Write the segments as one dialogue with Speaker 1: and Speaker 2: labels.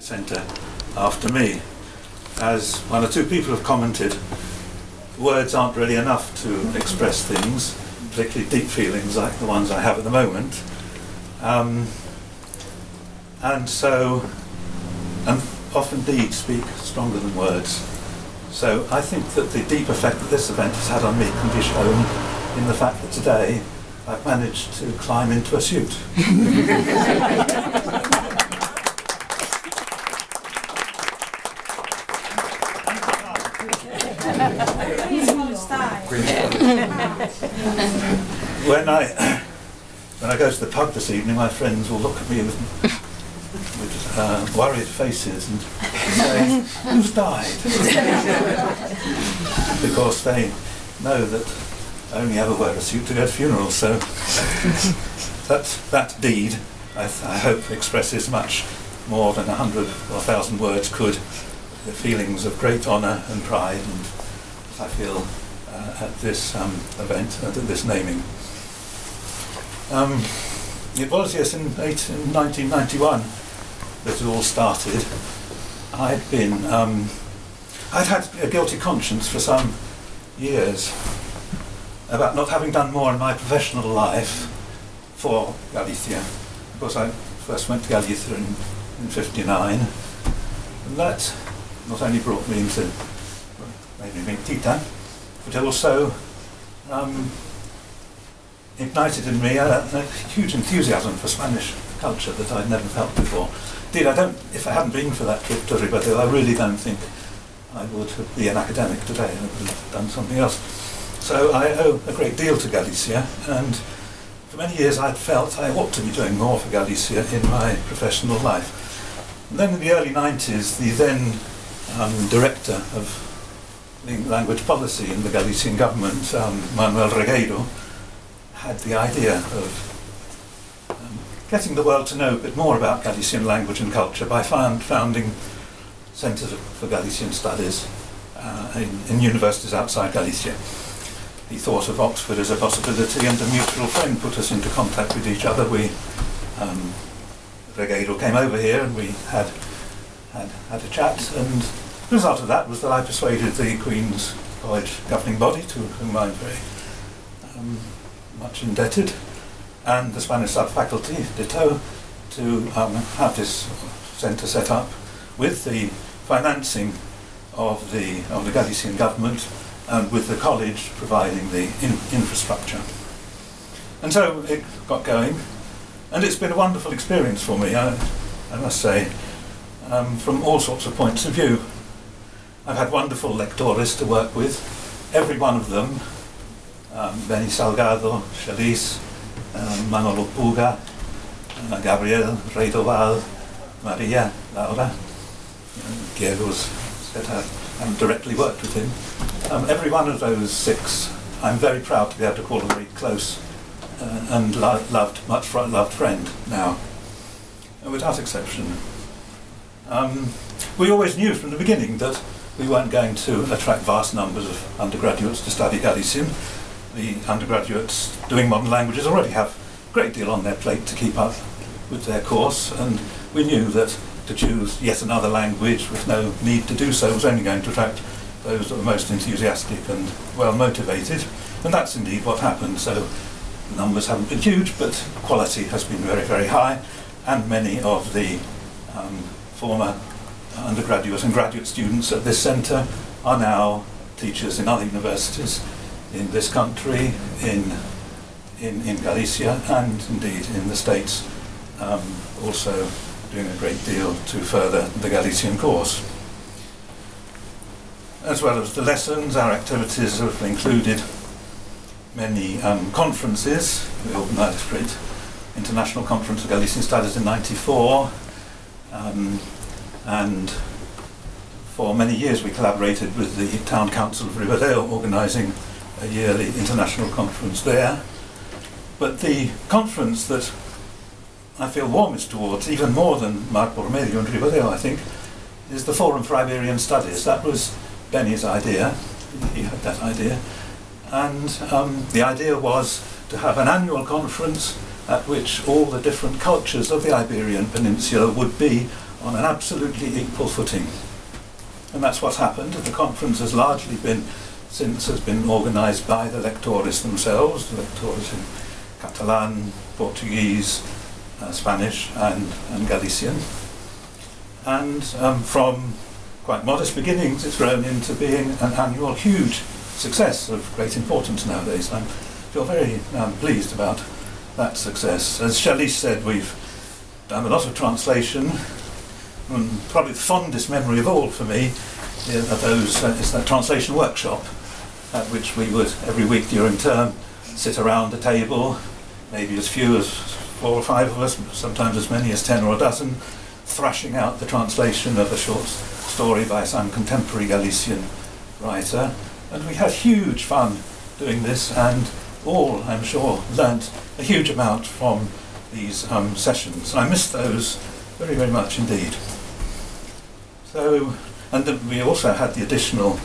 Speaker 1: the centre after me. As one or two people have commented, words aren't really enough to express things, particularly deep feelings like the ones I have at the moment. And often deeds speak stronger than words. So I think that the deep effect that this event has had on me can be shown in the fact that today I've managed to climb into a suit. When I go to the pub this evening, my friends will look at me with worried faces and say, "Who's died?" Because they know that I only ever wear a suit to go to funerals. So that deed, I hope, expresses much more than 100 or 1,000 words could, the feelings of great honour and pride, and I feel at this event, at this naming. It was, yes, in 1991 that it all started. I'd had a guilty conscience for some years about not having done more in my professional life for Galicia. Of course, I first went to Galicia in '59, and that not only brought me into, made me meet Tita, but also ignited in me a huge enthusiasm for Spanish culture that I'd never felt before. Indeed, if it hadn't been for that trip to Ribadeo, I really don't think I would be an academic today. I would have done something else. So I owe a great deal to Galicia, and for many years I'd felt I ought to be doing more for Galicia in my professional life. And then in the early 90s, the then director of language policy in the Galician government, Manuel Regueiro, had the idea of getting the world to know a bit more about Galician language and culture by founding centres for Galician studies in universities outside Galicia. He thought of Oxford as a possibility, and a mutual friend put us into contact with each other. Regueiro came over here and we had a chat, and the result of that was that I persuaded the Queen's College governing body, to whom I'm very much indebted, and the Spanish sub-faculty, ditto, to have this centre set up with the financing of the Galician government and with the college providing the infrastructure. And so it got going, and it's been a wonderful experience for me, I must say, from all sorts of points of view. I've had wonderful lectores to work with, every one of them, Benny Salgado, Chalice, Manolo Puga, Gabriel Reidoval, Maria, Laura. Galegos said I haven't directly worked with him. Every one of those 6, I'm very proud to be able to call a very close and much loved friend now, without exception. We always knew from the beginning that we weren't going to attract vast numbers of undergraduates to study Galician. The undergraduates doing modern languages already have a great deal on their plate to keep up with their course, and we knew that to choose yet another language with no need to do so was only going to attract those that were most enthusiastic and well motivated, and that's indeed what happened. So the numbers haven't been huge, but quality has been very, very high, and many of the former undergraduate and graduate students at this centre are now teachers in other universities in this country, in Galicia, and indeed in the States, also doing a great deal to further the Galician course. As well as the lessons, our activities have included many conferences. We organised a great international conference of Galician studies in '94, and for many years we collaborated with the Town Council of Ribadeo, organising a yearly international conference there. But the conference that I feel warmest towards, even more than Mar por Medio and Ribadeo, I think, is the Forum for Iberian Studies. That was Benny's idea. He had that idea. And the idea was to have an annual conference at which all the different cultures of the Iberian Peninsula would be on an absolutely equal footing. And that's what's happened. The conference has largely been organised by the lectores themselves, the lectores in Catalan, Portuguese, Spanish and Galician. And from quite modest beginnings, it's grown into being an annual huge success of great importance nowadays. I feel very pleased about that success. As Shelley said, we've done a lot of translation, and probably the fondest memory of all for me is that translation workshop at which we would, every week during term, sit around a table, maybe as few as 4 or 5 of us, sometimes as many as 10 or a dozen, thrashing out the translation of a short story by some contemporary Galician writer. And we had huge fun doing this, and all, I'm sure, learnt a huge amount from these sessions. I miss those very, very much indeed. So, and we also had the additional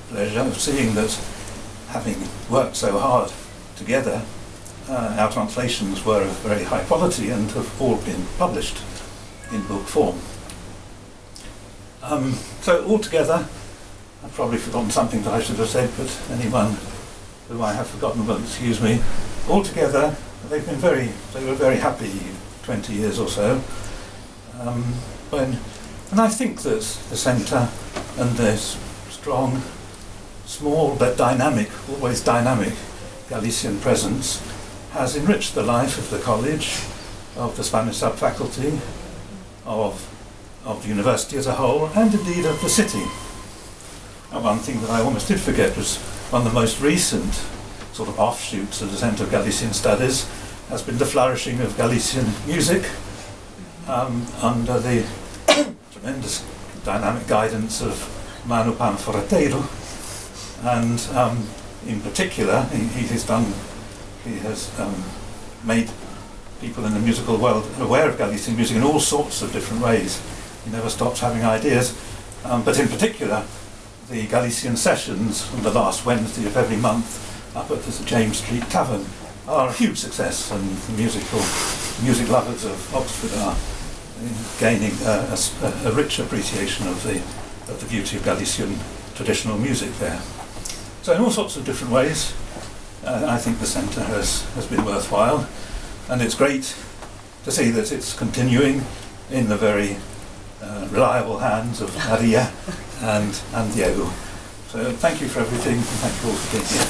Speaker 1: pleasure of seeing that, having worked so hard together, our translations were of very high quality and have all been published in book form. So altogether, I've probably forgotten something that I should have said, but anyone who I have forgotten will excuse me. Altogether, they were very happy 20 years or so. And I think that the Centre and this strong, small but dynamic, always dynamic Galician presence has enriched the life of the college, of the Spanish sub-faculty, of the university as a whole, and indeed of the city. And one thing that I almost did forget was one of the most recent sort of offshoots of the Centre of Galician Studies has been the flourishing of Galician music under the tremendous dynamic guidance of Manu Panforteiro, and in particular he has made people in the musical world aware of Galician music in all sorts of different ways. He never stops having ideas, but in particular the Galician sessions on the last Wednesday of every month up at the James Street Tavern are a huge success, and the music lovers of Oxford are gaining a rich appreciation of the beauty of Galician traditional music there. So in all sorts of different ways, I think the Centre has been worthwhile, and it's great to see that it's continuing in the very reliable hands of Maria and Diego. So thank you for everything, and thank you all for being here.